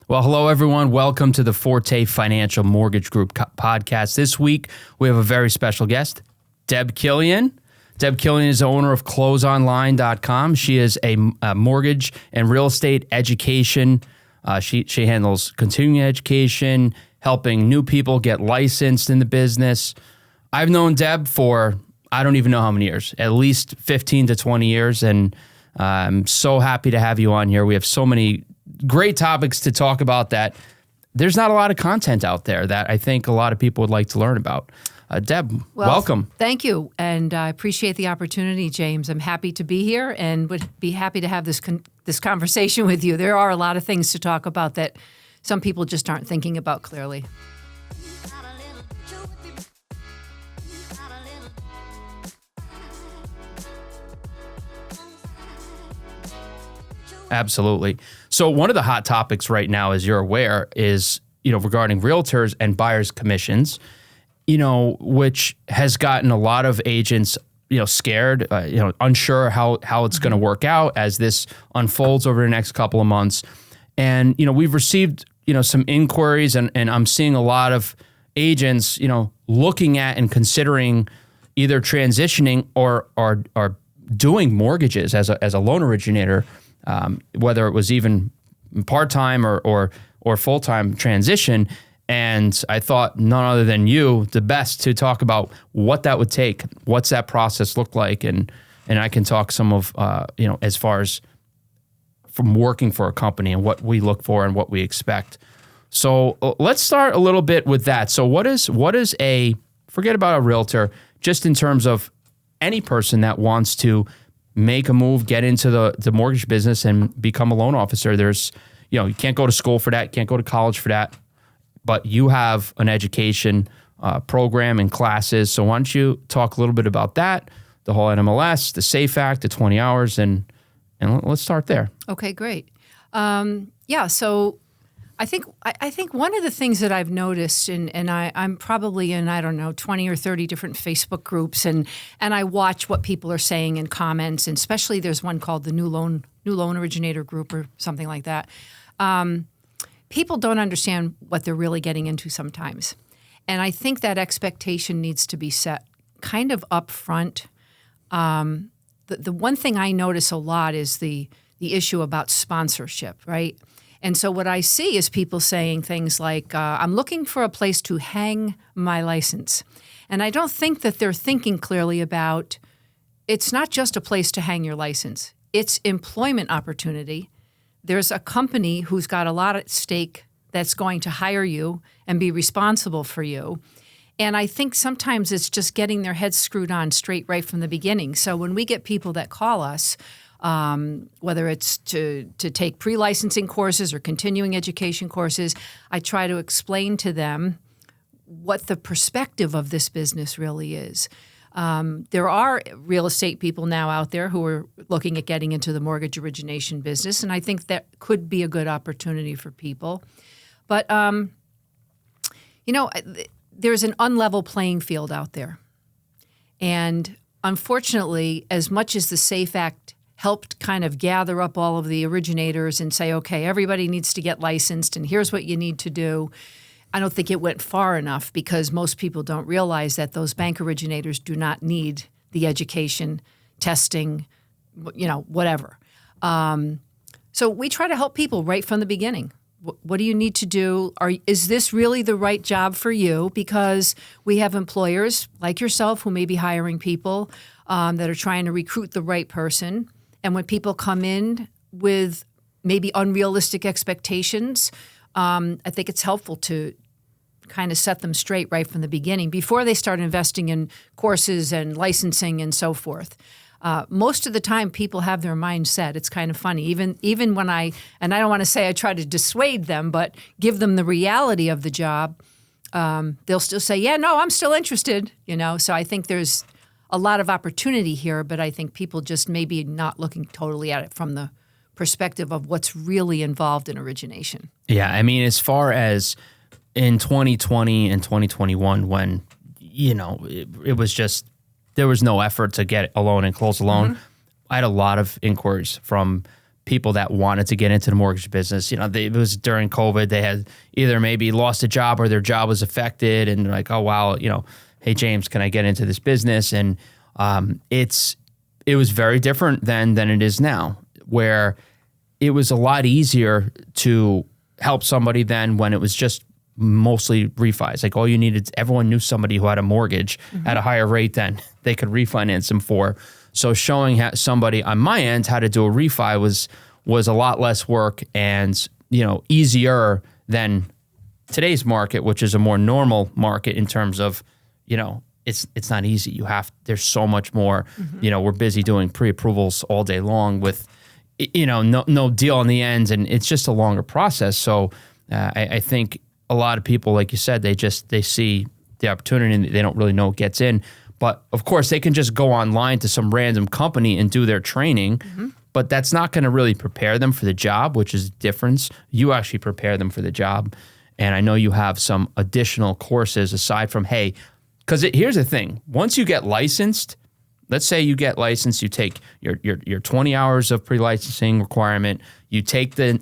Well, hello, everyone. Welcome to the Forte Financial Mortgage Group podcast. This week, we have a very special guest, Deb Killian. Deb Killian is the owner of closeonline.com. She is a mortgage and real estate education. She handles continuing education, helping new people get licensed in the business. I've known Deb for, I don't even know how many years, at least 15 to 20 years, and I'm so happy to have you on here. We have so many great topics to talk about that there's not a lot of content out there that I think a lot of people would like to learn about. Deb, welcome. Thank you, and I appreciate the opportunity, James. I'm happy to be here and would be happy to have this conversation with you. There are a lot of things to talk about that some people just aren't thinking about clearly. Absolutely. So one of the hot topics right now, as you're aware, is, regarding realtors and buyers' commissions, which has gotten a lot of agents, scared, unsure how it's going to work out as this unfolds over the next couple of months. And, we've received, some inquiries and I'm seeing a lot of agents, looking at and considering either transitioning or doing mortgages as a loan originator, whether it was even part-time or full-time transition. And I thought none other than you, the best to talk about what that would take, what's that process look like. And I can talk some of, as far as from working for a company and what we look for and what we expect. So let's start a little bit with that. So what is forget about a realtor, just in terms of any person that wants to make a move, get into the mortgage business and become a loan officer. There's, you can't go to school for that, can't go to college for that, but you have an education program and classes. So why don't you talk a little bit about that, the whole NMLS, the SAFE Act, the 20 hours, and let's start there. Okay, great. So I think one of the things that I've noticed, and I'm probably in, 20 or 30 different Facebook groups, and I watch what people are saying in comments, and especially there's one called the New Loan Originator Group or something like that. People don't understand what they're really getting into sometimes. And I think that expectation needs to be set kind of up front. The one thing I notice a lot is the issue about sponsorship, right? And so what I see is people saying things like, I'm looking for a place to hang my license. And I don't think that they're thinking clearly about, it's not just a place to hang your license. It's employment opportunity. There's a company who's got a lot at stake that's going to hire you and be responsible for you. And I think sometimes it's just getting their heads screwed on straight right from the beginning. So when we get people that call us, whether it's to take pre-licensing courses or continuing education courses, I try to explain to them what the perspective of this business really is. There are real estate people now out there who are looking at getting into the mortgage origination business, and I think that could be a good opportunity for people. But, there's an unlevel playing field out there. And unfortunately, as much as the SAFE Act helped kind of gather up all of the originators and say, okay, everybody needs to get licensed and here's what you need to do, I don't think it went far enough because most people don't realize that those bank originators do not need the education, testing, whatever. So we try to help people right from the beginning. What do you need to do? Is this really the right job for you? Because we have employers like yourself who may be hiring people that are trying to recruit the right person. And when people come in with maybe unrealistic expectations, I think it's helpful to kind of set them straight right from the beginning before they start investing in courses and licensing and so forth. Most of the time, people have their mind set. It's kind of funny. Even when I don't want to say I try to dissuade them, but give them the reality of the job, they'll still say, yeah, no, I'm still interested. So I think there's a lot of opportunity here, but I think people just maybe not looking totally at it from the perspective of what's really involved in origination. Yeah, I mean, as far as in 2020 and 2021, when, it was just, there was no effort to get a loan and close a loan, I had a lot of inquiries from people that wanted to get into the mortgage business. It was during COVID. They had either maybe lost a job or their job was affected, and they're like, oh wow, hey James, can I get into this business? And it was very different then than it is now, where it was a lot easier to help somebody then when it was just mostly refis. Like all you needed, everyone knew somebody who had a mortgage at a higher rate than they could refinance them for. So showing somebody on my end how to do a refi was a lot less work and easier than today's market, which is a more normal market in terms of it's not easy. There's so much more. We're busy doing pre-approvals all day long with no deal in the end, and it's just a longer process. So I think a lot of people, like you said, they see the opportunity and they don't really know what gets in. But of course, they can just go online to some random company and do their training, but that's not going to really prepare them for the job, which is the difference. You actually prepare them for the job. And I know you have some additional courses aside from, because here's the thing. Once you get licensed, let's say you get licensed, you take your 20 hours of pre-licensing requirement, you take the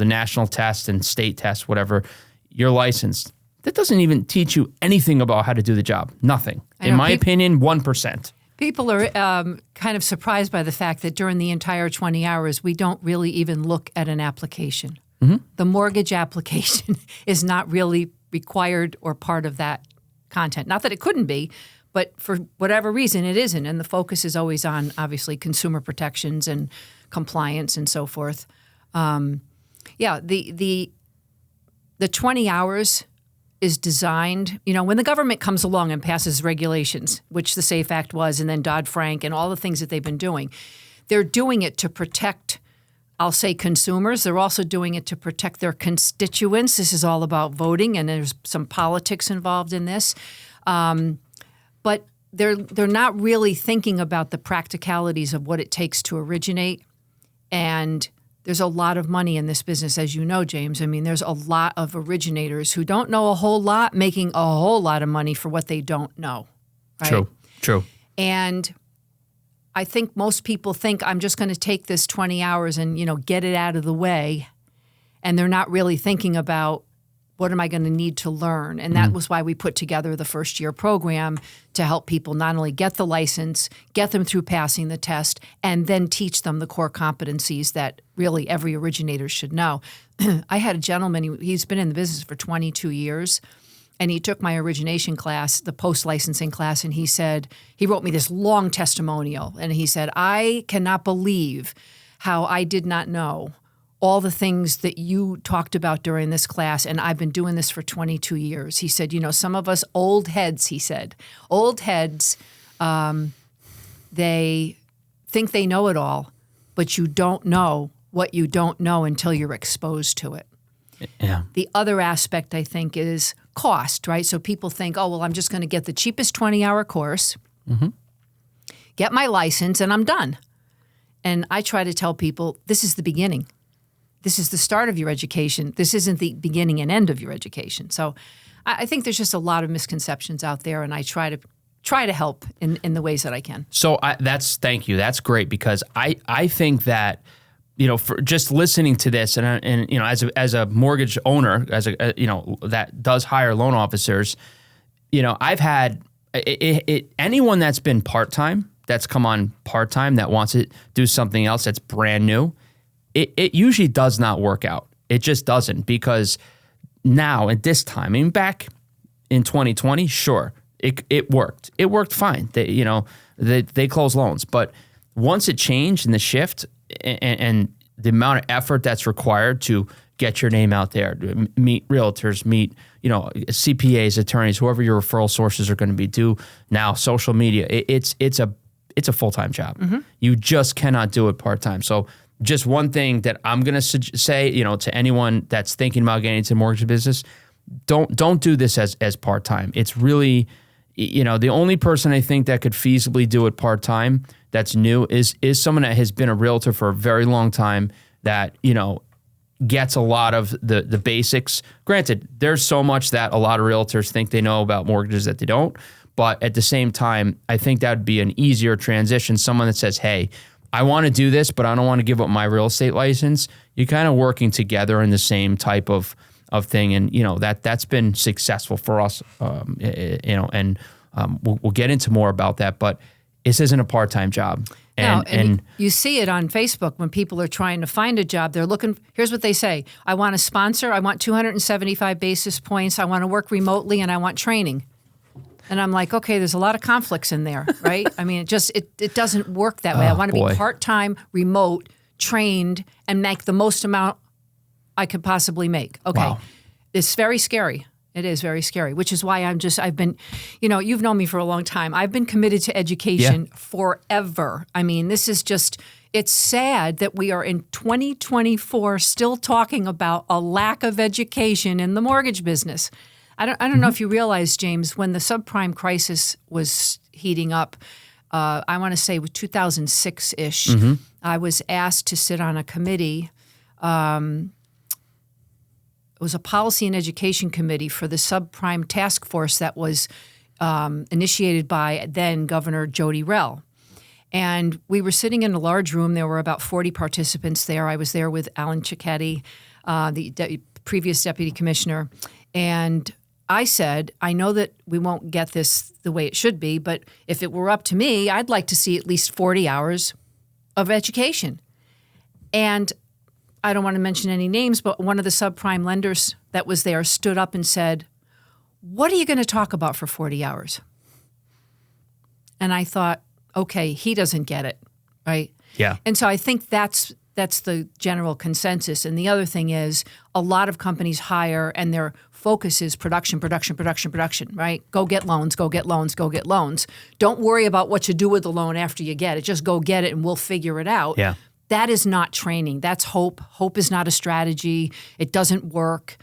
national test and state test, whatever, you're licensed. That doesn't even teach you anything about how to do the job. Nothing. In my opinion, 1%. People are kind of surprised by the fact that during the entire 20 hours, we don't really even look at an application. The mortgage application is not really required or part of that content. Not that it couldn't be, but for whatever reason, it isn't. And the focus is always on, obviously, consumer protections and compliance and so forth. The 20 hours is designed, when the government comes along and passes regulations, which the SAFE Act was, and then Dodd-Frank and all the things that they've been doing, they're doing it to protect, I'll say, consumers. They're also doing it to protect their constituents. This is all about voting, and there's some politics involved in this. But they're not really thinking about the practicalities of what it takes to originate. And there's a lot of money in this business, as you know, James. I mean, there's a lot of originators who don't know a whole lot, making a whole lot of money for what they don't know. Right? True. And I think most people think I'm just going to take this 20 hours and, get it out of the way. And they're not really thinking about what am I going to need to learn? And that was why we put together the first year program to help people not only get the license, get them through passing the test, and then teach them the core competencies that really every originator should know. I had a gentleman, he's been in the business for 22 years, and he took my origination class, the post-licensing class, and he wrote me this long testimonial, and he said, I cannot believe how I did not know all the things that you talked about during this class, and I've been doing this for 22 years. He said, some of us old heads, they think they know it all, but you don't know what you don't know until you're exposed to it. Yeah. The other aspect, I think, is cost, right? So people think, I'm just going to get the cheapest 20-hour course, get my license, and I'm done. And I try to tell people, this is the beginning. This is the start of your education. This isn't the beginning and end of your education. So I think there's just a lot of misconceptions out there, and I try to help in the ways that I can. So thank you. That's great, because I think that, for just listening to this and as a mortgage owner, that does hire loan officers, I've had anyone that's been part-time, that's come on part-time, that wants to do something else that's brand new, it usually does not work out. It just doesn't, because now at this time, back in 2020, sure, it worked. It worked fine. They closed loans. But once it changed in the shift and the amount of effort that's required to get your name out there, meet realtors, meet CPAs, attorneys, whoever your referral sources are going to be, do now social media. It's a full-time job. You just cannot do it part-time. So just one thing that I'm going to say, to anyone that's thinking about getting into the mortgage business, don't do this as part-time. It's really, the only person I think that could feasibly do it part-time that's new is someone that has been a realtor for a very long time, that, gets a lot of the basics. Granted, there's so much that a lot of realtors think they know about mortgages that they don't. But at the same time, I think that would be an easier transition. Someone that says, hey, I want to do this, but I don't want to give up my real estate license. You're kind of working together in the same type of thing. And, that's been successful for us, and we'll get into more about that. But this isn't a part-time job. And you see it on Facebook when people are trying to find a job. They're looking, here's what they say. I want a sponsor. I want 275 basis points. I want to work remotely, and I want training. And I'm like, okay, there's a lot of conflicts in there, right? I mean, it doesn't work that way. I want to be part-time, remote, trained, and make the most amount I could possibly make. Okay. Wow. It's very scary. It is very scary, which is why I've been, you've known me for a long time. I've been committed to education forever. I mean, this is just, it's sad that we are in 2024 still talking about a lack of education in the mortgage business. I don't know if you realize, James, when the subprime crisis was heating up, I want to say with 2006-ish, I was asked to sit on a committee. It was a policy and education committee for the subprime task force that was initiated by then Governor Jody Rell. And we were sitting in a large room. There were about 40 participants there. I was there with Alan Cicchetti, the previous deputy commissioner. And I said, I know that we won't get this the way it should be, but if it were up to me, I'd like to see at least 40 hours of education. And I don't want to mention any names, but one of the subprime lenders that was there stood up and said, what are you going to talk about for 40 hours? And I thought, okay, he doesn't get it, right? Yeah. And so I think that's the general consensus. And the other thing is a lot of companies hire and their focus is production, right? Go get loans, go get loans, go get loans. Don't worry about what you do with the loan after you get it. Just go get it and we'll figure it out. Yeah. That is not training. That's hope. Hope is not a strategy. It doesn't work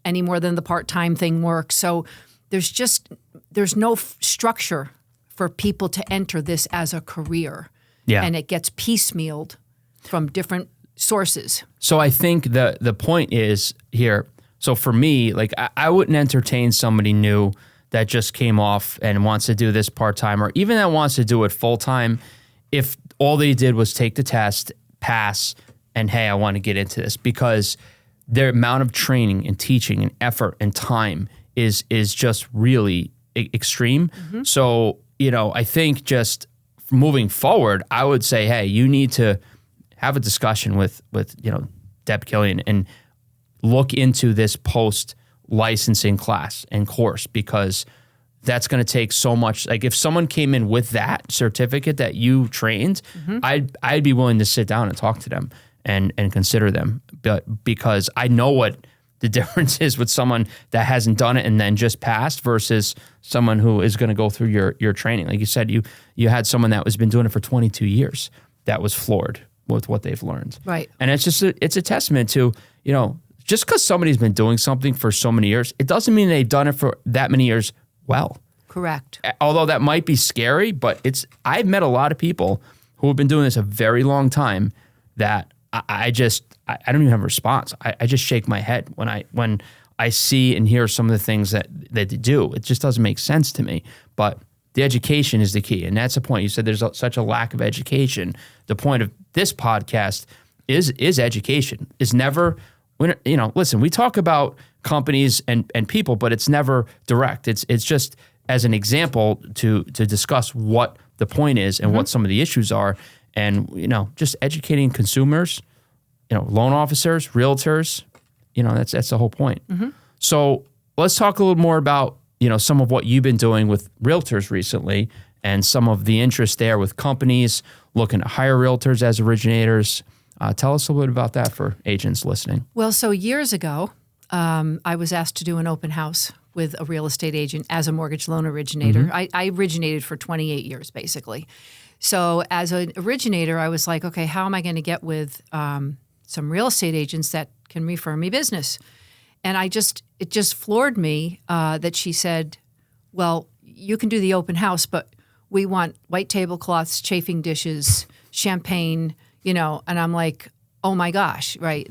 any more than the part-time thing works. So there's no structure for people to enter this as a career. Yeah. And it gets piecemealed from different sources. So I think the point is here, so for me, like I wouldn't entertain somebody new that just came off and wants to do this part-time or even that wants to do it full-time if all they did was take the test, pass, and hey, I want to get into this, because their amount of training and teaching and effort and time is just really extreme. Mm-hmm. So, I think just moving forward, I would say, hey, you need to have a discussion with Deb Killian and look into this post-licensing class and course, because that's going to take so much. Like if someone came in with that certificate that you trained, I'd be willing to sit down and talk to them and consider them, but because I know what the difference is with someone that hasn't done it and then just passed versus someone who is going to go through your training. Like you said, you had someone that has been doing it for 22 years that was floored with what they've learned. Right. And it's just it's a testament to, just because somebody's been doing something for so many years, it doesn't mean they've done it for that many years well. Correct. Although that might be scary, but I've met a lot of people who have been doing this a very long time that I don't even have a response. I just shake my head when I see and hear some of the things that they do. It just doesn't make sense to me. But the education is the key, and that's the point. You said there's such a lack of education. The point of this podcast is education. Is never, listen, we talk about companies and people, but it's never direct. It's just as an example to discuss what the point is and what some of the issues are. And, just educating consumers, loan officers, realtors, that's the whole point. Mm-hmm. So let's talk a little more about, some of what you've been doing with realtors recently and some of the interest there with companies looking to hire realtors as originators. Tell us a little bit about that for agents listening. Well, so years ago, I was asked to do an open house with a real estate agent as a mortgage loan originator. Mm-hmm. I originated for 28 years, basically. So as an originator, I was like, okay, how am I going to get with some real estate agents that can refer me business? And it just floored me that she said, well, you can do the open house, but we want white tablecloths, chafing dishes, champagne, and I'm like, oh my gosh, right?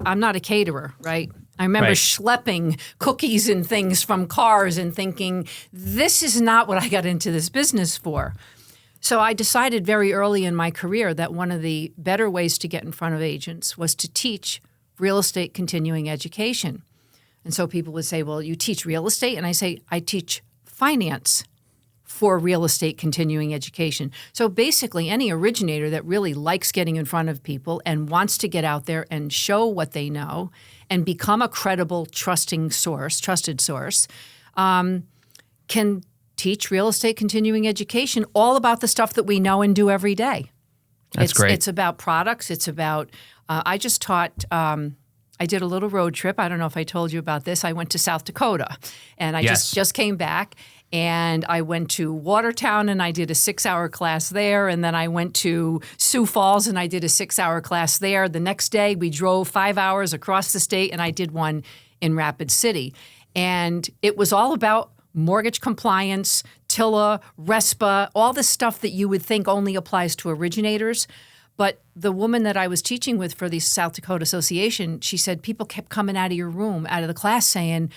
I'm not a caterer, right? I remember schlepping cookies and things from cars and thinking, this is not what I got into this business for. So I decided very early in my career that one of the better ways to get in front of agents was to teach real estate continuing education. And so people would say, well, you teach real estate? And I say, I teach finance for real estate continuing education. So basically, any originator that really likes getting in front of people and wants to get out there and show what they know and become a credible, trusted source, can teach real estate continuing education all about the stuff that we know and do every day. That's great. It's about products. It's about, I just taught, I did a little road trip. I don't know if I told you about this. I went to South Dakota, and I just came back, and I went to Watertown, and I did a 6-hour class there, and then I went to Sioux Falls, and I did a 6-hour class there. The next day, we drove 5 hours across the state, and I did one in Rapid City. And it was all about mortgage compliance, TILA, RESPA, all the stuff that you would think only applies to originators. But the woman that I was teaching with for the South Dakota Association, she said people kept coming out of your room, out of the class saying,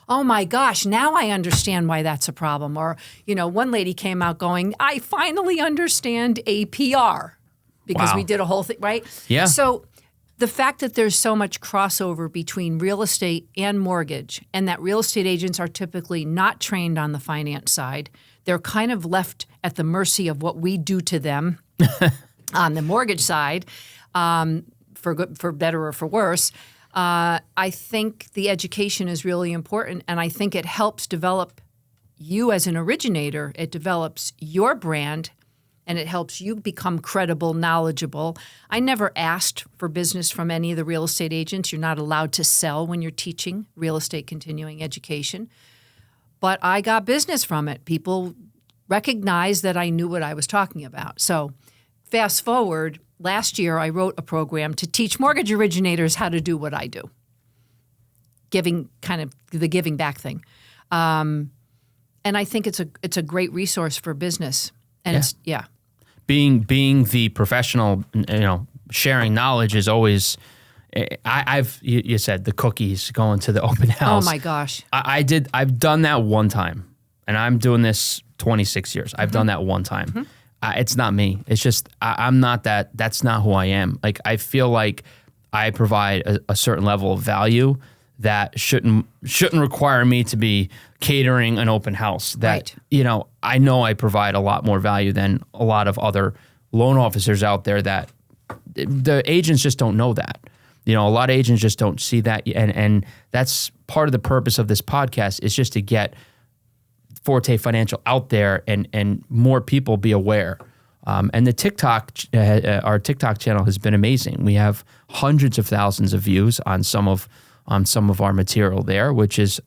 oh my gosh, now I understand why that's a problem. Or, one lady came out going, I finally understand APR because we did a whole thing, right? Yeah. So the fact that there's so much crossover between real estate and mortgage, and that real estate agents are typically not trained on the finance side, they're kind of left at the mercy of what we do to them on the mortgage side, for better or for worse. I think the education is really important, and I think it helps develop you as an originator. It develops your brand, and it helps you become credible, knowledgeable. I never asked for business from any of the real estate agents. You're not allowed to sell when you're teaching real estate continuing education. But I got business from it. People recognized that I knew what I was talking about. So fast forward, last year I wrote a program to teach mortgage originators how to do what I do. Giving, kind of the giving back thing. And I think it's a great resource for business. And Being the professional, sharing knowledge is always. You said the cookies going to the open house. Oh my gosh! I've done that one time, and I'm doing this 26 years. I've done that one time. Mm-hmm. It's not me. It's just I'm not that. That's not who I am. Like I feel like I provide a certain level of value that shouldn't require me to be catering an open house. That I know I provide a lot more value than a lot of other loan officers out there. That the agents just don't know that. A lot of agents just don't see that, and that's part of the purpose of this podcast is just to get Forte Financial out there and more people be aware. And the TikTok, our TikTok channel has been amazing. We have hundreds of thousands of views on some of our material there, which is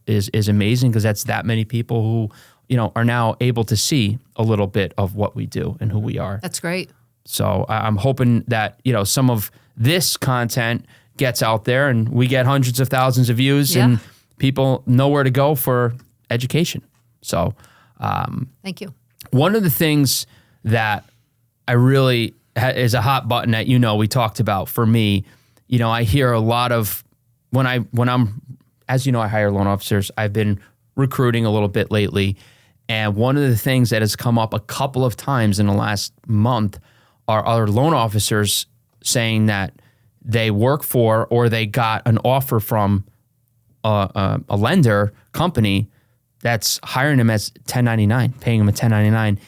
amazing because that's that many people who are now able to see a little bit of what we do and who we are. That's great. So I'm hoping that some of this content gets out there and we get hundreds of thousands of views and people know where to go for education. So thank you. One of the things that I really is a hot button that we talked about for me, I hear a lot of when I'm as I hire loan officers. I've been recruiting a little bit lately, and one of the things that has come up a couple of times in the last month are other loan officers saying that they work for or they got an offer from a lender company that's hiring them as 1099, paying them a 1099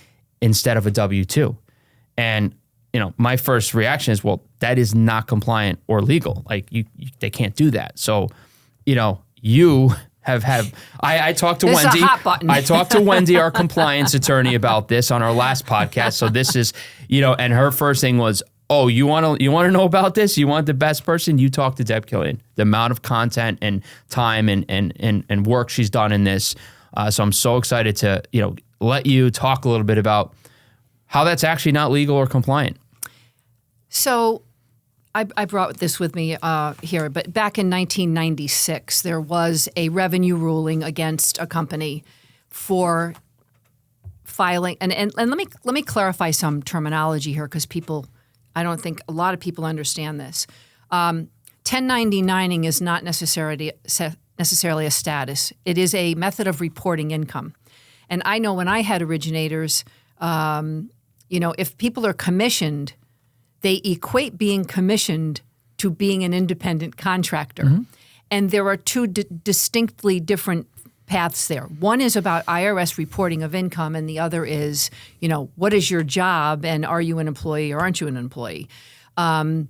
instead of a W-2. And, my first reaction is, well, that is not compliant or legal. Like they can't do that. So, you have I talked to this Wendy. Is a hot button. I talked to Wendy, our compliance attorney, about this on our last podcast. So this is, and her first thing was, oh, you want to know about this? You want the best person? You talk to Deb Killian. The amount of content and time and work she's done in this. So I'm so excited to let you talk a little bit about how that's actually not legal or compliant. So I brought this with me here, but back in 1996, there was a revenue ruling against a company for filing. And let me clarify some terminology here because I don't think a lot of people understand this. 1099ing is not necessarily a status. It is a method of reporting income. And I know when I had originators, If people are commissioned, they equate being commissioned to being an independent contractor. Mm-hmm. And there are two distinctly different paths there. One is about IRS reporting of income, and the other is, what is your job, and are you an employee or aren't you an employee? It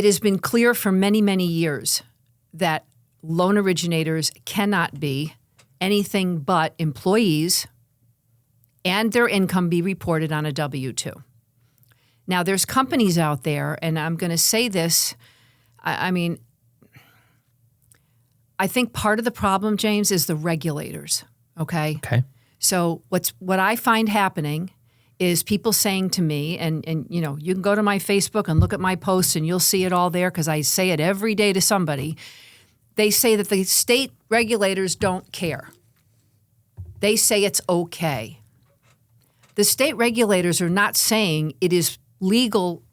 has been clear for many, many years that loan originators cannot be anything but employees and their income be reported on a W-2. Now, there's companies out there, and I'm going to say this, I think part of the problem, James, is the regulators, okay? Okay. So what I find happening is people saying to me, and you can go to my Facebook and look at my posts and you'll see it all there because I say it every day to somebody. They say that the state regulators don't care. They say it's okay. The state regulators are not saying it is legal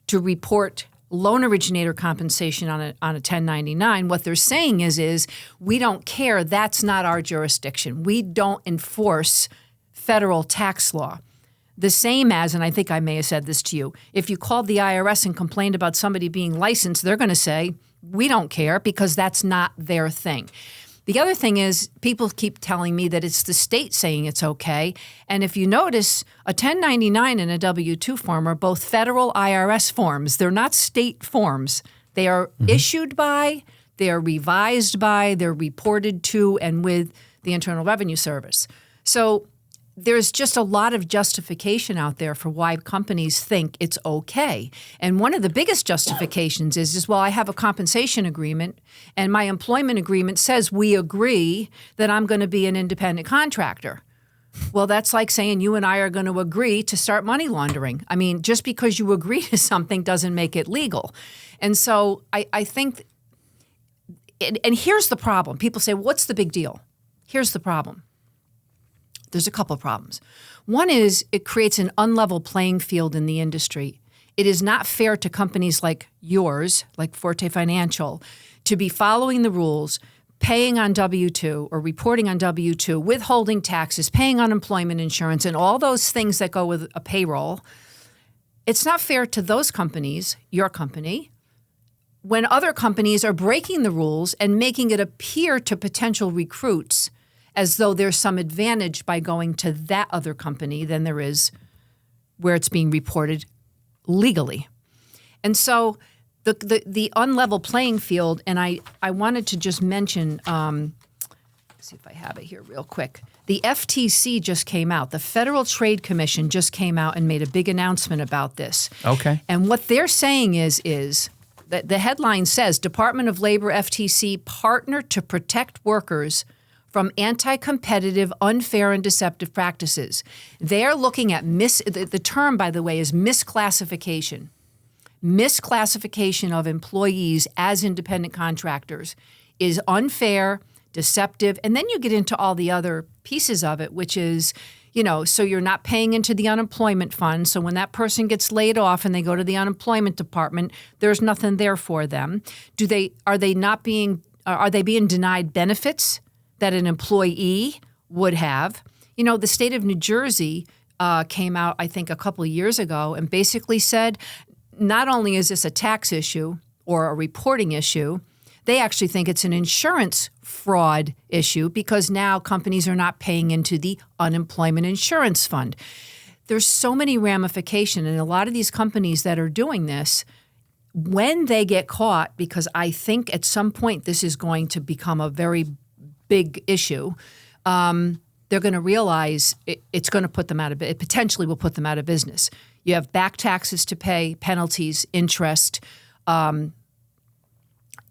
to report loan originator compensation on a 1099. What they're saying is we don't care. That's not our jurisdiction. We don't enforce federal tax law. The same as, and I think I may have said this to you, if you called the IRS and complained about somebody being licensed, they're going to say, we don't care because that's not their thing. The other thing is people keep telling me that it's the state saying it's okay. And if you notice, a 1099 and a W-2 form are both federal IRS forms. They're not state forms. They are issued by, they are revised by, they're reported to and with the Internal Revenue Service. So there's just a lot of justification out there for why companies think it's okay. And one of the biggest justifications is well, I have a compensation agreement and my employment agreement says we agree that I'm going to be an independent contractor. Well, that's like saying you and I are going to agree to start money laundering. I mean, just because you agree to something doesn't make it legal. And so I think, and here's the problem. People say, what's the big deal? Here's the problem. There's a couple of problems. One is it creates an unlevel playing field in the industry. It is not fair to companies like yours, like Forte Financial, to be following the rules, paying on W-2 or reporting on W-2, withholding taxes, paying unemployment insurance, and all those things that go with a payroll. It's not fair to those companies, your company, when other companies are breaking the rules and making it appear to potential recruits as though there's some advantage by going to that other company than there is where it's being reported legally. And so the unlevel playing field, and I wanted to just mention, let's see if I have it here real quick. The FTC just came out. The Federal Trade Commission just came out and made a big announcement about this. Okay. And what they're saying is that the headline says, Department of Labor FTC partner to protect workers from anti-competitive, unfair, and deceptive practices. They're looking at the term, by the way, is misclassification. Misclassification of employees as independent contractors is unfair, deceptive, and then you get into all the other pieces of it, which is, so you're not paying into the unemployment fund. So when that person gets laid off and they go to the unemployment department, there's nothing there for them. Are they being denied benefits that an employee would have? The state of New Jersey came out, I think, a couple of years ago and basically said, not only is this a tax issue or a reporting issue, they actually think it's an insurance fraud issue because now companies are not paying into the unemployment insurance fund. There's so many ramifications, and a lot of these companies that are doing this, when they get caught, because I think at some point this is going to become a very big issue, they're going to realize it's going to put them it potentially will put them out of business. You have back taxes to pay, penalties, interest.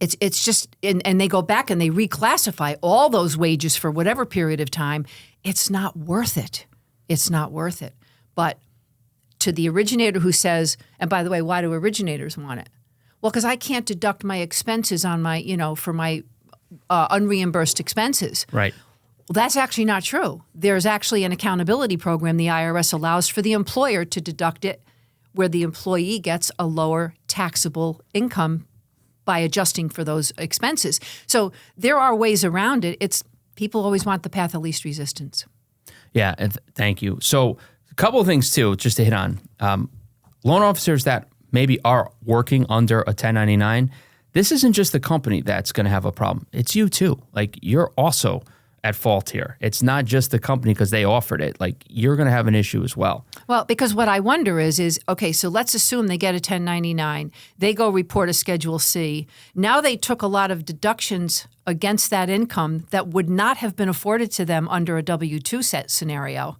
It's just, and they go back and they reclassify all those wages for whatever period of time. It's not worth it. It's not worth it. But to the originator who says, and by the way, why do originators want it? Well, because I can't deduct my expenses on my, for my unreimbursed expenses. Right. Well, that's actually not true. There's actually an accountability program the IRS allows for the employer to deduct it where the employee gets a lower taxable income by adjusting for those expenses. So there are ways around it. People always want the path of least resistance. Yeah, and thank you. So a couple of things too, just to hit on. Loan officers that maybe are working under a 1099, this isn't just the company that's going to have a problem. It's you too. Like, you're also at fault here. It's not just the company because they offered it. Like, you're going to have an issue as well. Well, because what I wonder is, okay, so let's assume they get a 1099. They go report a Schedule C. Now they took a lot of deductions against that income that would not have been afforded to them under a W-2 set scenario.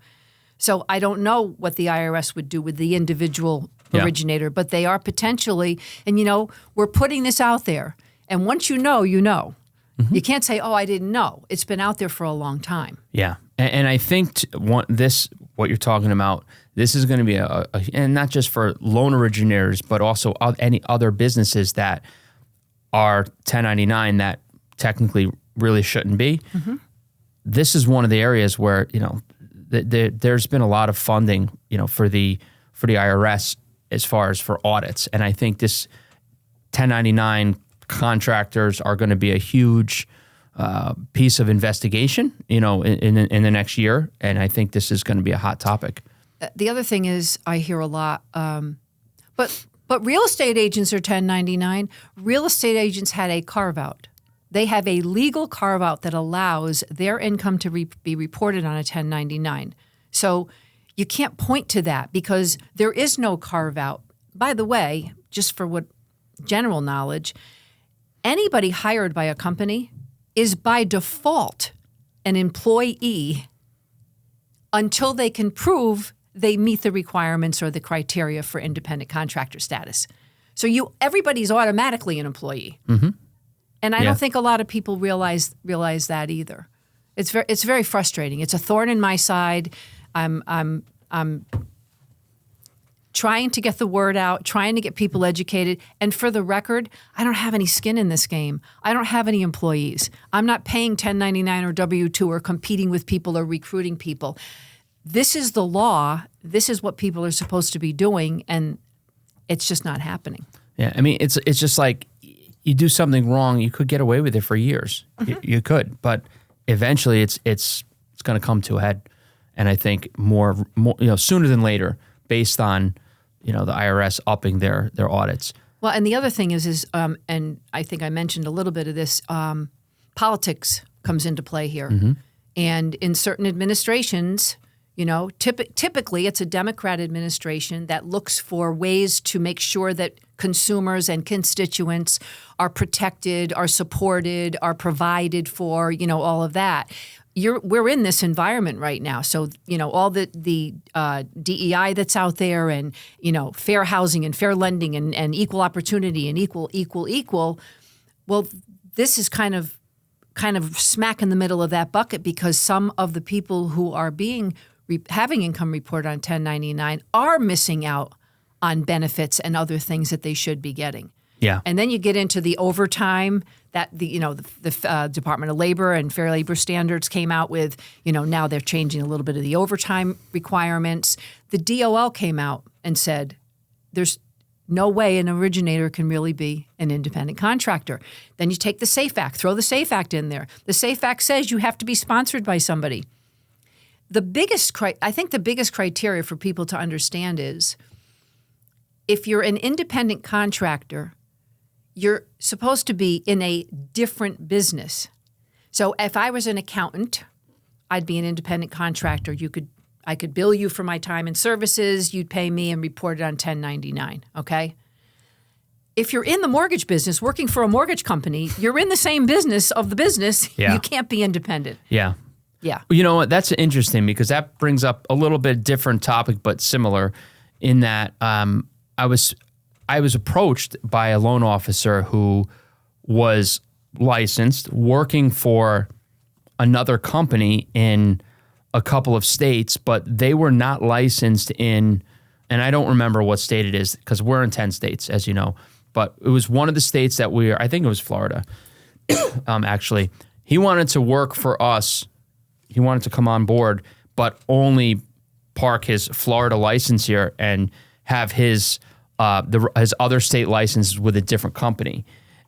So I don't know what the IRS would do with the individual originator, but they are potentially, and we're putting this out there. And once you know, you know. Mm-hmm. You can't say, I didn't know. It's been out there for a long time. Yeah. And I think what you're talking about, this is going to be and not just for loan originators, but also any other businesses that are 1099 that technically really shouldn't be. Mm-hmm. This is one of the areas where, there's been a lot of funding, for the IRS as far as for audits. And I think this 1099 contractors are going to be a huge piece of investigation, in the next year. And I think this is going to be a hot topic. The other thing is I hear a lot, but real estate agents are 1099. Real estate agents had a carve-out. They have a legal carve-out that allows their income to be reported on a 1099. So you can't point to that because there is no carve-out. By the way, just for what general knowledge, anybody hired by a company is by default an employee until they can prove they meet the requirements or the criteria for independent contractor status. So everybody's automatically an employee. Mm-hmm. And I don't think a lot of people realize that either. It's very frustrating. It's a thorn in my side. I'm trying to get the word out, trying to get people educated. And for the record, I don't have any skin in this game. I don't have any employees. I'm not paying 1099 or W-2 or competing with people or recruiting people. This is the law. This is what people are supposed to be doing, and it's just not happening. Yeah, I mean, it's just like you do something wrong, you could get away with it for years. Mm-hmm. You could, but eventually it's going to come to a head. And I think more sooner than later, based on the IRS upping their audits. Well, and the other thing is and I think I mentioned a little bit of this. Politics comes into play here, mm-hmm. and in certain administrations, typically it's a Democrat administration that looks for ways to make sure that consumers and constituents are protected, are supported, are provided for. All of that. We're in this environment right now. So, all the DEI that's out there and, fair housing and fair lending and equal opportunity and equal. Well, this is kind of smack in the middle of that bucket because some of the people who are having income reported on 1099 are missing out on benefits and other things that they should be getting. Yeah. And then you get into the overtime that the Department of Labor and Fair Labor Standards came out with. Now they're changing a little bit of the overtime requirements. The DOL came out and said there's no way an originator can really be an independent contractor. Then you take the SAFE Act, throw the SAFE Act in there. The SAFE Act says you have to be sponsored by somebody. I think the biggest criteria for people to understand is if you're an independent contractor, you're supposed to be in a different business. So if I was an accountant, I'd be an independent contractor. I could bill you for my time and services, you'd pay me and report it on 1099, okay? If you're in the mortgage business, working for a mortgage company, you're in the same business of the business. Yeah. You can't be independent. Yeah. Yeah. You know what? That's interesting because that brings up a little bit different topic, but similar in that I was approached by a loan officer who was licensed, working for another company in a couple of states, but they were not licensed in, and I don't remember what state it is because we're in 10 states, as you know, but it was one of the states that I think it was Florida, actually. He wanted to work for us. He wanted to come on board, but only park his Florida license here and have his other state licenses with a different company.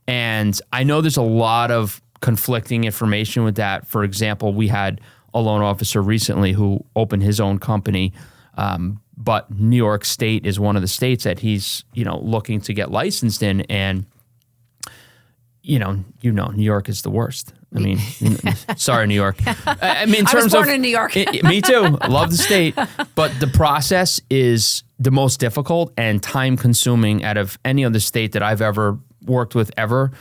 And I know there's a lot of conflicting information with that. For example, we had a loan officer recently who opened his own company, but New York State is one of the states that he's, looking to get licensed in, and New York is the worst. I mean, sorry, New York. I mean, in terms I was born in New York. Me too. Love the state, but the process is the most difficult and time-consuming out of any other state that I've ever worked with ever.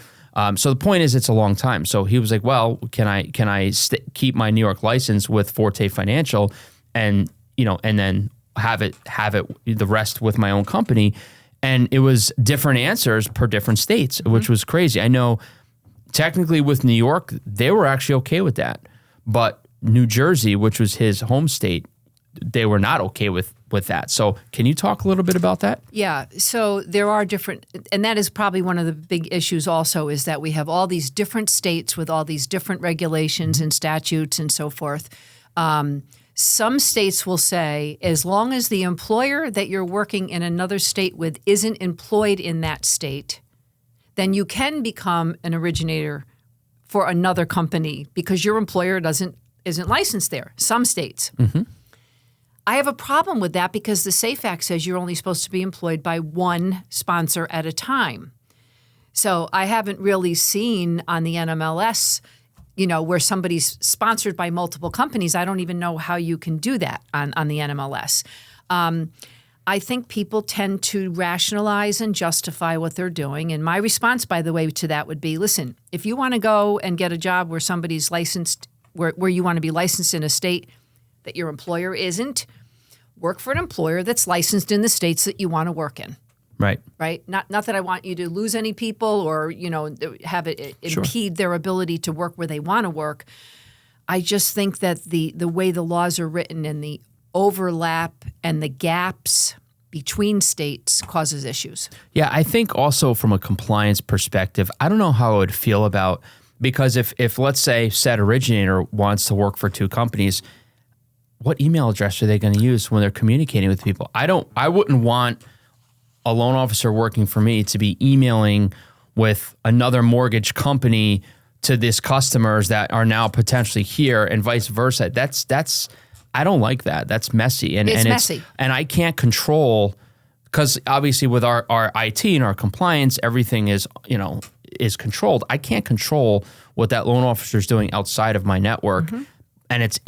So the point is, it's a long time. So he was like, "Well, can I keep my New York license with Forte Financial, and and then have it the rest with my own company?" And it was different answers per different states, which was crazy. I know technically with New York, they were actually okay with that. But New Jersey, which was his home state, they were not okay with that. So can you talk a little bit about that? Yeah. So there are different, and that is probably one of the big issues also, is that we have all these different states with all these different regulations and statutes and so forth. Some states will say, as long as the employer that you're working in another state with isn't employed in that state, then you can become an originator for another company because your employer isn't licensed there. Some states. Mm-hmm. I have a problem with that because the SAFE Act says you're only supposed to be employed by one sponsor at a time. So I haven't really seen on the NMLS where somebody's sponsored by multiple companies. I don't even know how you can do that on the NMLS. I think people tend to rationalize and justify what they're doing. And my response, by the way, to that would be, listen, if you want to go and get a job where somebody's licensed, where you want to be licensed in a state that your employer isn't, work for an employer that's licensed in the states that you want to work in. Right. Right. Not that I want you to lose any people or, have it impede their ability to work where they want to work. I just think that the way the laws are written and the overlap and the gaps between states causes issues. Yeah, I think also from a compliance perspective, I don't know how I would feel about, because if let's say said originator wants to work for two companies, what email address are they going to use when they're communicating with people? I wouldn't want a loan officer working for me to be emailing with another mortgage company to these customers that are now potentially here and vice versa. That's I don't like that. That's messy. And it's messy. And I can't control, because obviously with our IT and our compliance, everything is controlled. I can't control what that loan officer is doing outside of my network. Mm-hmm. And it's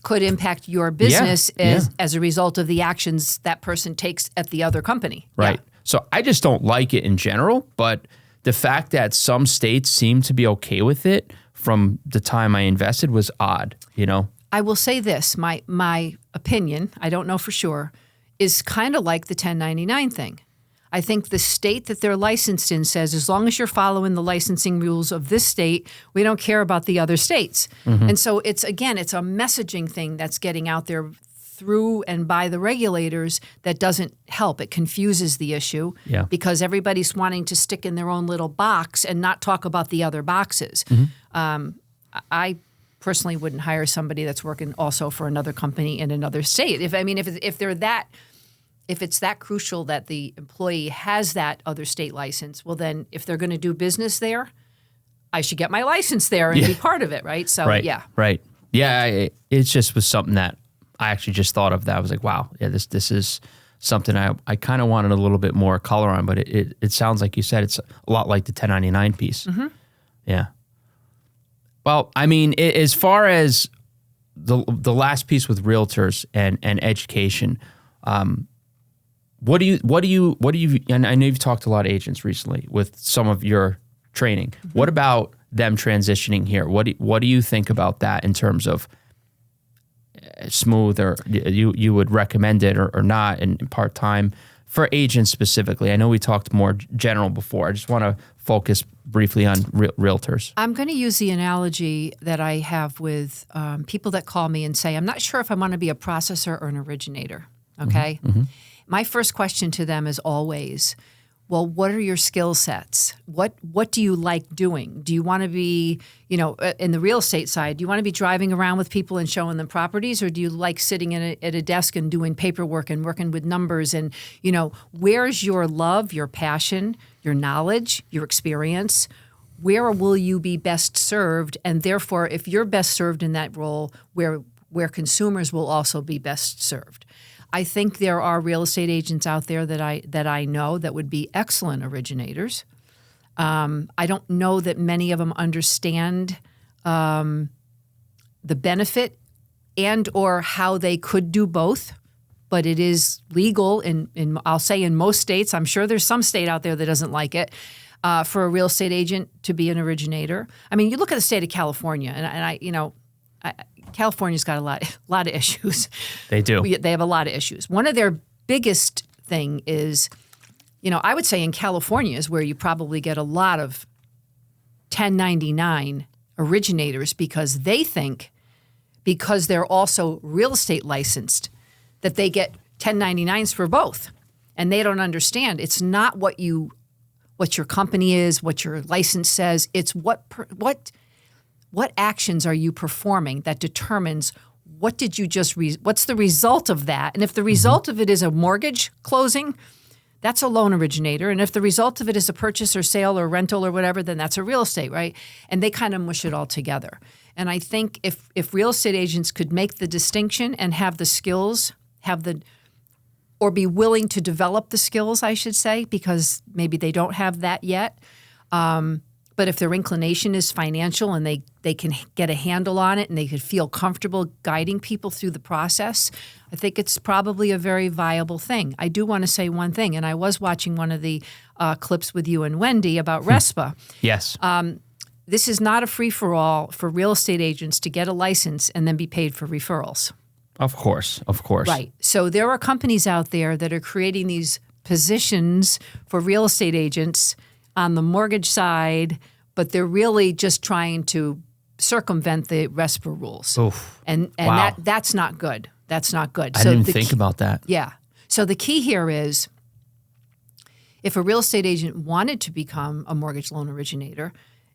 could impact your business as a result of the actions that person takes at the other company. Right. Yeah. So I just don't like it in general, but the fact that some states seem to be okay with it from the time I invested was odd, I will say this, my opinion, I don't know for sure, is kind of like the 1099 thing. I think the state that they're licensed in says, as long as you're following the licensing rules of this state, we don't care about the other states. Mm-hmm. And so it's a messaging thing that's getting out there through and by the regulators that doesn't help. It confuses the issue because everybody's wanting to stick in their own little box and not talk about the other boxes. Mm-hmm. I personally wouldn't hire somebody that's working also for another company in another state. If it's that crucial that the employee has that other state license, well then if they're going to do business there, I should get my license there and be part of it, right? So Right. Yeah, it just was something that I actually just thought of that. I was like, wow, yeah, this is something I kind of wanted a little bit more color on, but it sounds like you said it's a lot like the 1099 piece. Mm-hmm. Yeah. Well, I mean, as far as the last piece with realtors and education, what do you? And I know you've talked to a lot of agents recently with some of your training. Mm-hmm. What about them transitioning here? What do you think about that in terms of smooth, or you would recommend it or not, and part time for agents specifically? I know we talked more general before. I just want to focus briefly on realtors. I'm going to use the analogy that I have with people that call me and say, I'm not sure if I want to be a processor or an originator. Okay. Mm-hmm. My first question to them is always, well, what are your skill sets? What do you like doing? Do you want to be, in the real estate side, do you want to be driving around with people and showing them properties, or do you like sitting at a desk and doing paperwork and working with numbers? And, where's your love, your passion, your knowledge, your experience? where will you be best served? And therefore, if you're best served in that role, where consumers will also be best served. I think there are real estate agents out there that I know that would be excellent originators. I don't know that many of them understand the benefit and or how they could do both, but it is legal in I'll say in most states. I'm sure there's some state out there that doesn't like it for a real estate agent to be an originator. I mean, you look at the state of California, California's got a lot of issues. They do. They have a lot of issues. One of their biggest thing is, I would say in California is where you probably get a lot of 1099 originators because they think because they're also real estate licensed that they get 1099s for both. And they don't understand. It's not what your company is, what your license says. It's what actions are you performing that determines what's the result of that? And if the result of it is a mortgage closing, that's a loan originator. And if the result of it is a purchase or sale or rental or whatever, then that's a real estate, right? And they kind of mush it all together. And I think if real estate agents could make the distinction and have the skills, or be willing to develop the skills, I should say, because maybe they don't have that yet. But if their inclination is financial and they can get a handle on it and they could feel comfortable guiding people through the process, I think it's probably a very viable thing. I do want to say one thing, and I was watching one of the clips with you and Wendy about RESPA. Yes. This is not a free-for-all for real estate agents to get a license and then be paid for referrals. Of course. Right. So there are companies out there that are creating these positions for real estate agents on the mortgage side, but they're really just trying to circumvent the RESPA rules. Oof. And wow. that's not good. That's not good. I didn't think about that. Yeah. So the key here is if a real estate agent wanted to become a mortgage loan originator,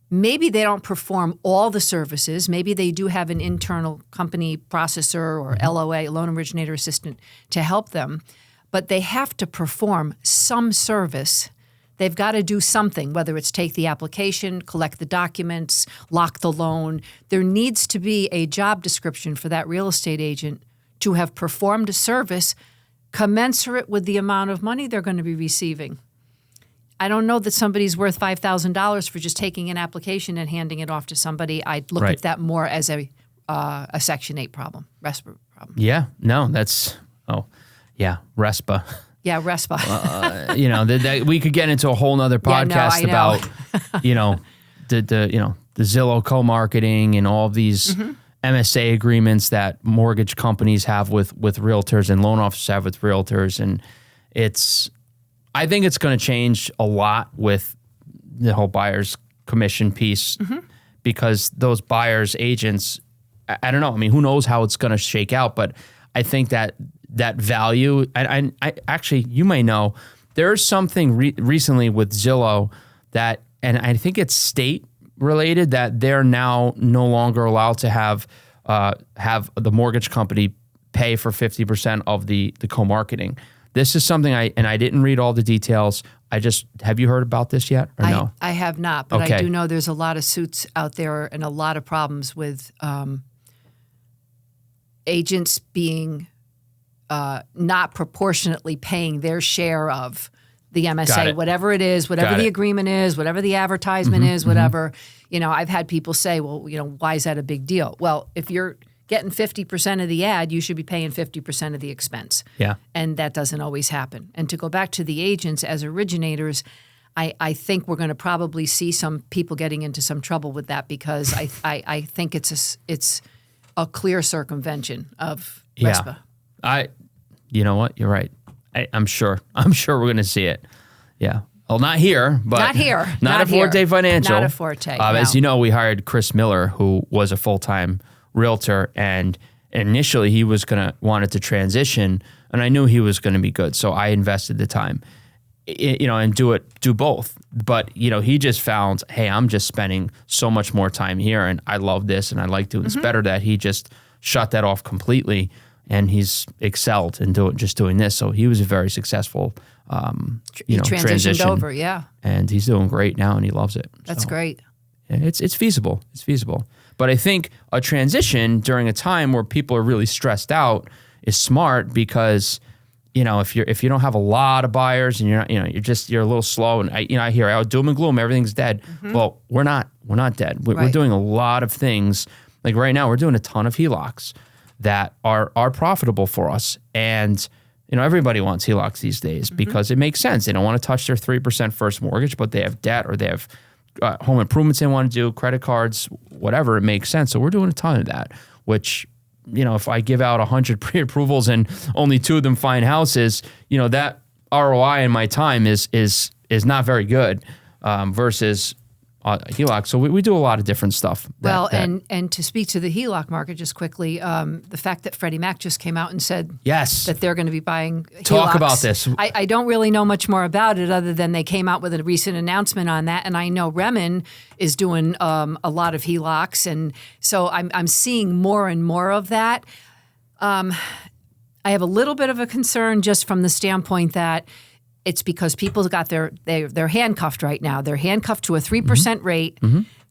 maybe they don't perform all the services. Maybe they do have an internal company processor or LOA, loan originator assistant, to help them, but they have to perform some service. They've got to do something, whether it's take the application, collect the documents, lock the loan. There needs to be a job description for that real estate agent to have performed a service commensurate with the amount of money they're going to be receiving. I don't know that somebody's worth $5,000 for just taking an application and handing it off to somebody. I'd look at that more as a Section 8 problem, RESPA problem. Yeah, no, RESPA. Yeah, RESPA. That we could get into a whole nother podcast about, the Zillow co-marketing and all of these MSA agreements that mortgage companies have with realtors and loan officers have with realtors, and I think it's going to change a lot with the whole buyer's commission piece because those buyer's agents, I don't know. I mean, who knows how it's going to shake out, but I think that value, I actually, you may know, there's something recently with Zillow that, and I think it's state related, that they're now no longer allowed to have the mortgage company pay for 50% of the co-marketing. This is something I didn't read all the details. Have you heard about this yet or no? I have not, but I do know there's a lot of suits out there and a lot of problems with agents being not proportionately paying their share of the MSA, whatever it is, whatever the agreement is, whatever the advertisement is, whatever. I've had people say, well, why is that a big deal? Well, if you're getting 50% of the ad, you should be paying 50% of the expense. Yeah. And that doesn't always happen. And to go back to the agents as originators, I think we're going to probably see some people getting into some trouble with that because I think it's a clear circumvention of RESPA. You know what? You're right. I'm sure we're going to see it. Yeah. Well, not here, but not here. Not at Forte Financial. Not at Forte. No. As you know, we hired Chris Miller, who was a full-time realtor, and initially he was wanted to transition, and I knew he was going to be good, so I invested the time, and do both. But he just found, hey, I'm just spending so much more time here, and I love this, and I like doing this better. That he just shut that off completely, and he's excelled in doing this. So he was a very successful, he transitioned over, and he's doing great now, and he loves it. That's great. It's feasible. It's feasible. But I think a transition during a time where people are really stressed out is smart because, if you don't have a lot of buyers and you're not, you're a little slow, and I hear doom and gloom, everything's dead. Well, we're not dead. We're doing a lot of things. Like right now, we're doing a ton of HELOCs that are profitable for us, and everybody wants HELOCs these days because it makes sense. They don't want to touch their 3% first mortgage, but they have debt or they have home improvements they want to do, credit cards, whatever. It makes sense. So we're doing a ton of that, which, if I give out 100 pre-approvals and only 2 of them find houses, that ROI in my time is not very good versus HELOC. So we do a lot of different stuff. And to speak to the HELOC market just quickly, the fact that Freddie Mac just came out and said that they're going to be buying HELOCs. Talk about this. I don't really know much more about it other than they came out with a recent announcement on that. And I know Remen is doing a lot of HELOCs. And so I'm seeing more and more of that. I have a little bit of a concern just from the standpoint that it's because people got they're handcuffed right now. They're handcuffed to a 3% rate.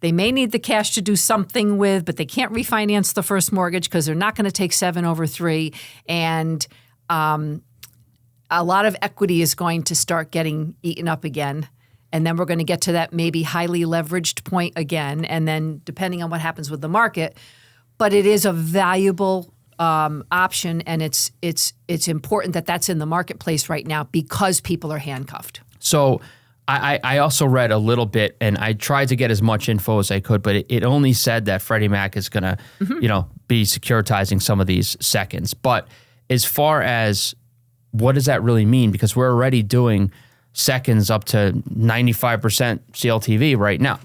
They may need the cash to do something with, but they can't refinance the first mortgage because they're not going to take 7 over 3. And a lot of equity is going to start getting eaten up again. And then we're going to get to that maybe highly leveraged point again. And then depending on what happens with the market, but it is a valuable option, and it's important that that's in the marketplace right now because people are handcuffed. So I also read a little bit, and I tried to get as much info as I could, but it only said that Freddie Mac is going to, be securitizing some of these seconds. But as far as what does that really mean? Because we're already doing seconds up to 95% CLTV right now.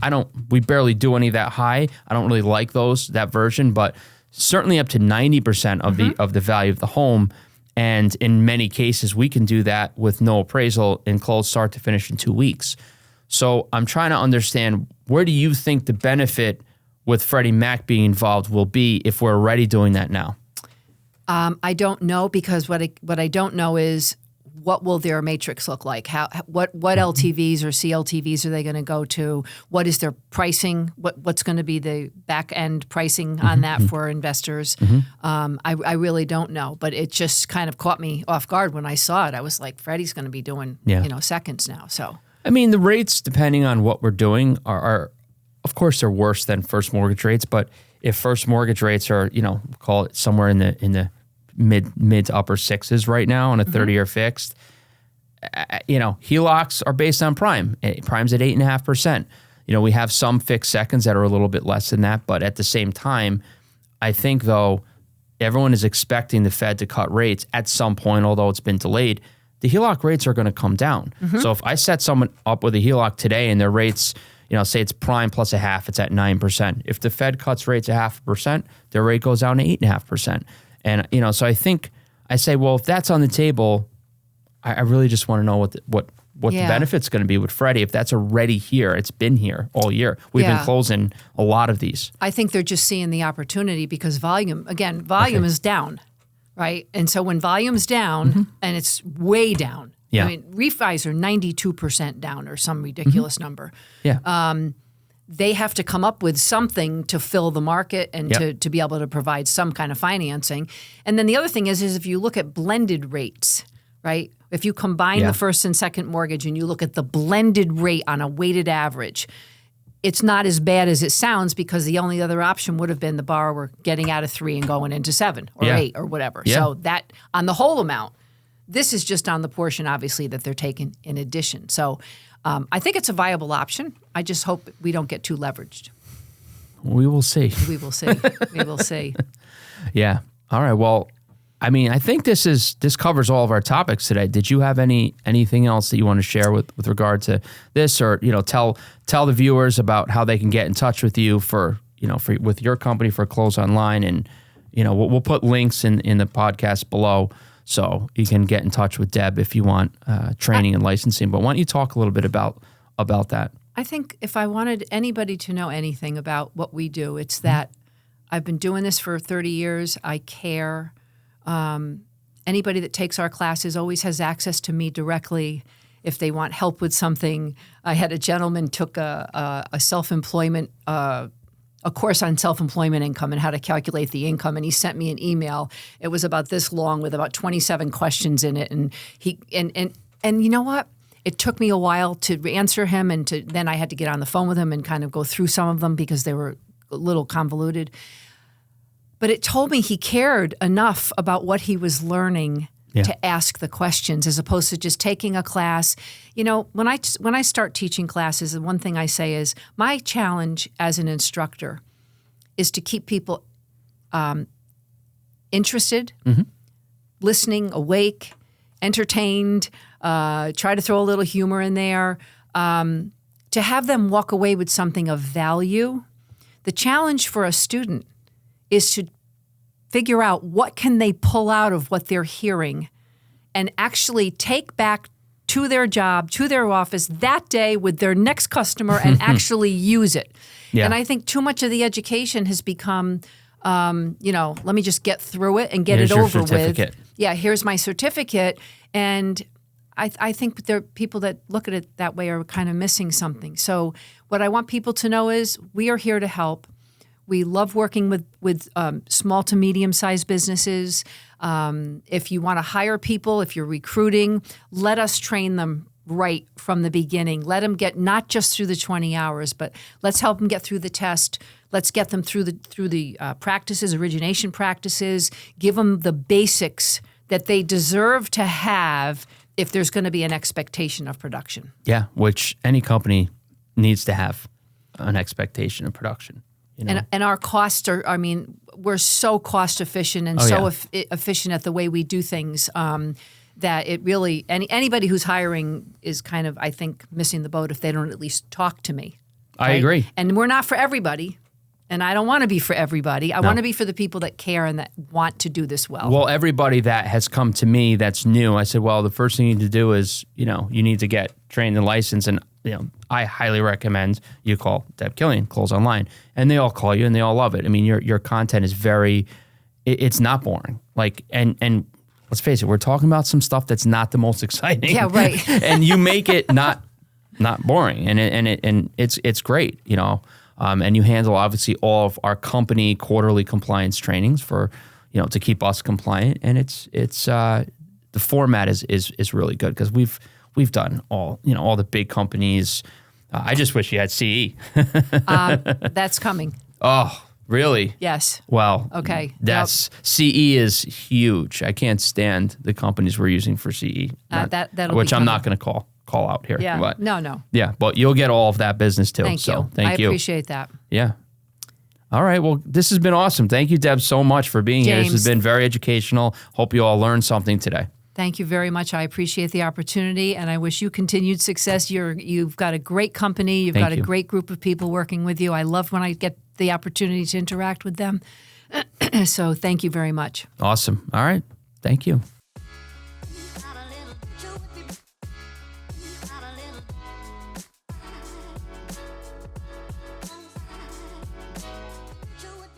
We barely do any of that high. I don't really like that version, but certainly up to 90% of the value of the home. And in many cases, we can do that with no appraisal and close start to finish in 2 weeks. So I'm trying to understand, where do you think the benefit with Freddie Mac being involved will be if we're already doing that now? I don't know, because what I don't know is what will their matrix look like? What LTVs or CLTVs are they going to go to? What is their pricing? What's going to be the back end pricing on that for investors? I really don't know, but it just kind of caught me off guard when I saw it. I was like, Freddie's going to be doing seconds now. So the rates, depending on what we're doing, are of course they're worse than first mortgage rates. But if first mortgage rates are call it somewhere in the mid to upper 6s right now on a 30-year fixed, HELOCs are based on prime. Prime's at 8.5%. We have some fixed seconds that are a little bit less than that, but at the same time, I think though everyone is expecting the Fed to cut rates at some point, although it's been delayed. The HELOC rates are going to come down. So if I set someone up with a HELOC today and their rates, say it's prime plus 0.5, it's at 9%. If the Fed cuts rates 0.5%, their rate goes down to 8.5%. And, so I think I say, well, if that's on the table, I really just want to know what the benefit's going to be with Freddie. If that's already here, it's been here all year. We've been closing a lot of these. I think they're just seeing the opportunity because volume is down, right? And so when volume's down and it's way down, refis are 92% down or some ridiculous number. They have to come up with something to fill the market and to be able to provide some kind of financing. And then the other thing is if you look at blended rates, right? If you combine the first and second mortgage and you look at the blended rate on a weighted average, it's not as bad as it sounds because the only other option would have been the borrower getting out of 3 and going into 7 or 8 or whatever. So that on the whole amount, this is just on the portion, obviously, that they're taking in addition. So I think it's a viable option. I just hope we don't get too leveraged. We will see. We will see. We will see. Yeah. All right. Well, I think this covers all of our topics today. Did you have anything else that you want to share with regard to this, or tell the viewers about how they can get in touch with you with your company for Close Online, and we'll put links in the podcast below. So you can get in touch with Deb if you want training and licensing. But why don't you talk a little bit about that? I think if I wanted anybody to know anything about what we do, it's that I've been doing this for 30 years. I care. Anybody that takes our classes always has access to me directly. if they want help with something. I had a gentleman took a self-employment, a course on self-employment income and how to calculate the income, and he sent me an email. It was about this long with about 27 questions in it, and you know what? It took me a while to answer him, and then I had to get on the phone with him and kind of go through some of them because they were a little convoluted. But it told me he cared enough about what he was learning to ask the questions, as opposed to just taking a class. You know, when I start teaching classes, the one thing I say is my challenge as an instructor is to keep people interested, listening, awake, entertained, try to throw a little humor in there, to have them walk away with something of value. The challenge for a student is to figure out what can they pull out of what they're hearing and actually take back to their job, to their office that day with their next customer and actually use it. Yeah. And I think too much of the education has become, let me just get through it and get it over with. Yeah, here's my certificate. And I think there are people that look at it that way are kind of missing something. So what I want people to know is we are here to help. We love working with small to medium-sized businesses. If you want to hire people, if you're recruiting, let us train them right from the beginning. Let them get not just through the 20 hours, but let's help them get through the test. Let's get them through the practices, origination practices. Give them the basics that they deserve to have if there's going to be an expectation of production. Yeah, which any company needs to have an exptation of production. You know? And our costs are, we're so cost efficient and efficient at the way we do things that it really, anybody who's hiring is kind of, I think, missing the boat if they don't at least talk to me. Right? I agree. And we're not for everybody. And I don't want to be for everybody. I want to be for the people that care and that want to do this well. Well, everybody that has come to me that's new, I said, well, the first thing you need to do is, you need to get trained and licensed. And, I highly recommend you call Deb Killian, Close Online. And they all call you and they all love it. I mean, your content is it's not boring. Like, and let's face it, we're talking about some stuff that's not the most exciting. Yeah, right. And you make it not boring. And it's great, and you handle obviously all of our company quarterly compliance trainings for, to keep us compliant. And it's the format is really good because we've done all the big companies. I just wish you had CE. That's coming. Oh, really? Yes. Well, okay. CE is huge. I can't stand the companies we're using for CE. Which I'm not going to call out here. Yeah. But, no. Yeah, but you'll get all of that business too. Thank you. I appreciate that. Yeah. All right. Well, this has been awesome. Thank you, Deb, so much for being here. This has been very educational. Hope you all learned something today. Thank you very much. I appreciate the opportunity, and I wish you continued success. You've got a great company. You've got a great group of people working with you. I love when I get the opportunity to interact with them. So thank you very much. Awesome. All right. Thank you.